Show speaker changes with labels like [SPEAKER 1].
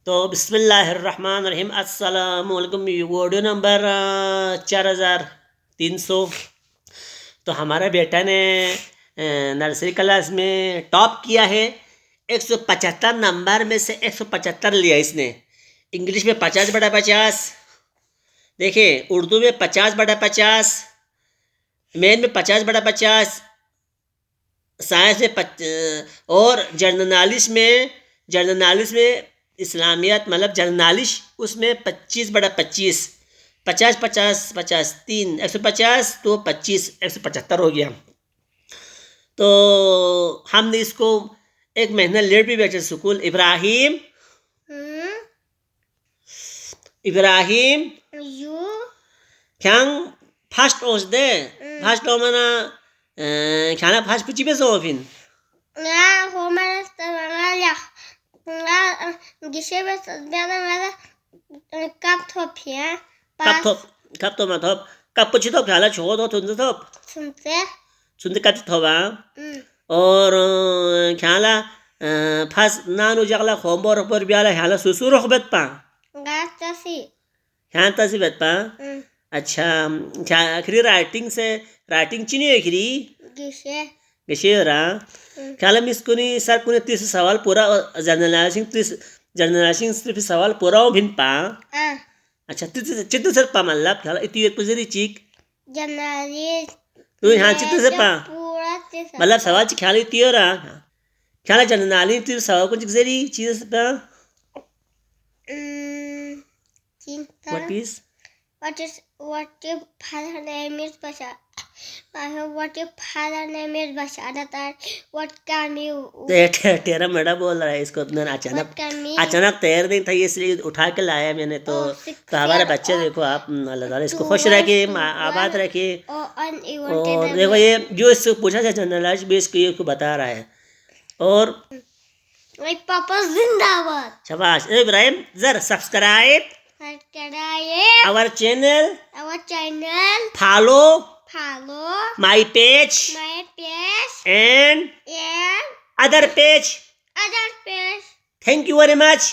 [SPEAKER 1] तो बिस्मिल्लाहिर्रहमानिर्रहीम अस्सलाम वालेकुम। Video number 4300। तो हमारा बेटा ने नर्सरी क्लास में टॉप किया है। 175 नंबर में से 175 लिया इसने। इंग्लिश में 50/50, देखिए उर्दू में 50/50, मैथ में 50/50, साइंस में और जर्नलिस्ट में इस्लामियत मतलब जर्नलिश उसमें 25/25, 50/50, 3 150 तो 25 175 हो गया। तो हमने इसको एक महीना लेट भी बैठे school. Ibrahim Ibrahim kang fast os de fast o mana kana fast pichi be so fin
[SPEAKER 2] nga homer ya nga gisebe bana mala kap top ya
[SPEAKER 1] kap to ma top kap pichi top khala cho to tun top sunte kat thoba और khala fast nanu jagla khombor por biala hala susuro khbet pa हाँ तसी बात पा। अच्छा क्या आखिरी writing चिनी आखिरी गिशे रहा ख्याल मिस कुनी सर कुनी 30 सवाल पूरा जर्नलाइजिंग सिर्फ सवाल पूरा हो भिन पा। अच्छा चित्त सर पा मतलब ख्याल इतनी एक पुजरी चीक तू हाँ चित्त से पा मतलब सवाल ची ख्याल इतनी रहा ख्याल जर्नलाइजिंग सिर्फ सवाल कुछ जरी चीज से पा। What
[SPEAKER 2] your father name is Bashar? What your father name is Bashar? What can you?
[SPEAKER 1] तेरा मेरा बोल रहा है इसको अचानक तैयार नहीं था इसलिए उठा के लाया मैंने। तो हमारे बच्चे देखो आप अल्लाह ताला इसको खुश रखे आबाद रखे। और देखो ये जो इससे पूछा था जनरलाइज बेस को ये बता रहा है। और
[SPEAKER 2] पापा जिंदाबाद।
[SPEAKER 1] शाबाश इब्राहिम जरा subscribe our channel follow my page and other page. Thank you very much.